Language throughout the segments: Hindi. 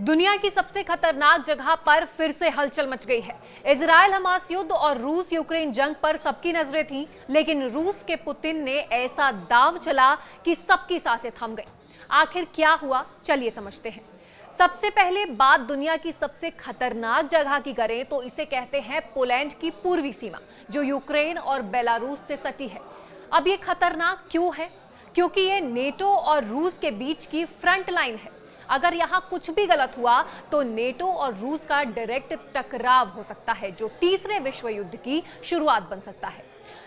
दुनिया की सबसे खतरनाक जगह पर फिर से हलचल मच गई है। इजराइल हमास युद्ध और रूस यूक्रेन जंग पर सबकी नजरें थीं, लेकिन रूस के पुतिन ने ऐसा दांव चला कि सबकी सांसें थम गई। आखिर क्या हुआ, चलिए समझते हैं। सबसे पहले बात दुनिया की सबसे खतरनाक जगह की करें तो इसे कहते हैं पोलैंड की पूर्वी सीमा, जो यूक्रेन और बेलारूस से सटी है। अब ये खतरनाक क्यों है? क्योंकि ये नेटो और रूस के बीच की फ्रंट लाइन है। अगर यहाँ कुछ भी गलत हुआ तो नेटो और रूस का डायरेक्ट टकराव हो सकता है, जो तीसरे विश्व युद्ध की शुरुआत बन सकता है।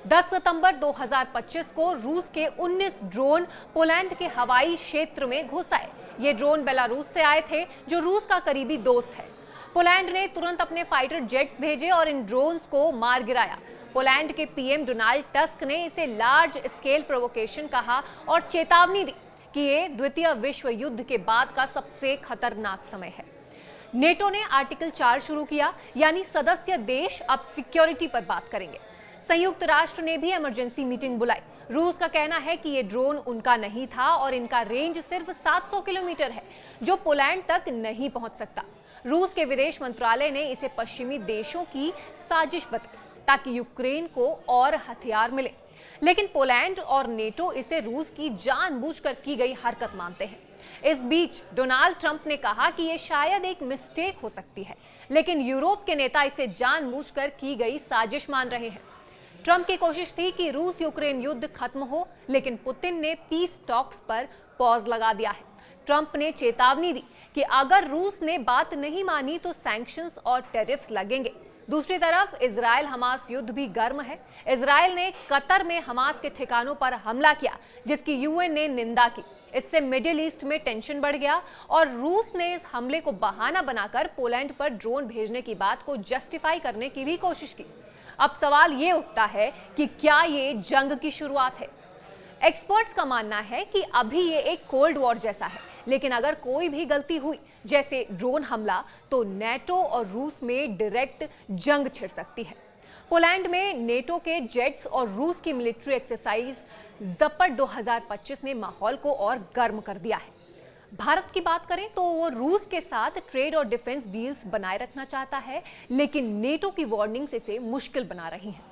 10 सितंबर 2025 को रूस के 19 ड्रोन पोलैंड के हवाई क्षेत्र में घुस आए। ये ड्रोन बेलारूस से आए थे, जो रूस का करीबी दोस्त है। पोलैंड ने तुरंत अपने फाइटर जेट्स भेजे और इन ड्रोन्स को मार गिराया। पोलैंड के पीएम डोनाल्ड टस्क ने इसे लार्ज स्केल प्रोवोकेशन कहा और चेतावनी दी कि ये द्वितीय विश्व युद्ध के बाद का सबसे खतरनाक समय है। नेटो ने आर्टिकल 4 शुरू किया, यानी सदस्य देश अब सिक्योरिटी पर बात करेंगे। संयुक्त राष्ट्र ने भी इमरजेंसी मीटिंग बुलाई। रूस का कहना है कि ये ड्रोन उनका नहीं था और इनका रेंज सिर्फ 700 किलोमीटर है, जो पोलैंड तक नहीं पहुंच सकता। रूस के विदेश मंत्रालय ने इसे पश्चिमी देशों की साजिश बताई ताकि यूक्रेन को और हथियार मिले, लेकिन पोलैंड और नेटो इसे रूस की जानबूझकर की गई हरकत मानते हैं। इस बीच डोनाल्ड ट्रंप ने कहा कि यह शायद एक मिस्टेक हो सकती है, लेकिन यूरोप के नेता इसे जानबूझकर की गई साजिश मान रहे हैं। ट्रंप की कोशिश थी कि रूस यूक्रेन युद्ध खत्म हो, लेकिन पुतिन ने पीस टॉक्स पर पॉज लगा दिया है। ट्रंप ने चेतावनी दी कि अगर रूस ने बात नहीं मानी तो सैंक्शंस और टैरिफ्स लगेंगे। दूसरी तरफ इजराइल हमास युद्ध भी गर्म है। इजराइल ने कतर में हमास के ठिकानों पर हमला किया, जिसकी यूएन ने निंदा की। इससे मिडिल ईस्ट में टेंशन बढ़ गया और रूस ने इस हमले को बहाना बनाकर पोलैंड पर ड्रोन भेजने की बात को जस्टिफाई करने की भी कोशिश की। अब सवाल ये उठता है कि क्या ये जंग की शुरुआत है? एक्सपर्ट्स का मानना है कि अभी ये एक कोल्ड वॉर जैसा है, लेकिन अगर कोई भी गलती हुई, जैसे ड्रोन हमला, तो नेटो और रूस में डायरेक्ट जंग छिड़ सकती है। पोलैंड में नेटो के जेट्स और रूस की मिलिट्री एक्सरसाइज ज़पट 2025 ने माहौल को और गर्म कर दिया है। भारत की बात करें तो वो रूस के साथ ट्रेड और डिफेंस डील्स बनाए रखना चाहता है, लेकिन नेटो की वार्निंग्स इसे मुश्किल बना रही हैं।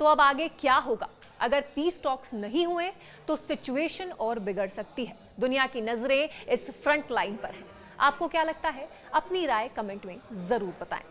तो अब आगे क्या होगा? अगर पीस टॉक्स नहीं हुए तो सिचुएशन और बिगड़ सकती है। दुनिया की नजरें इस फ्रंट लाइन पर हैं। आपको क्या लगता है? अपनी राय कमेंट में जरूर बताएं।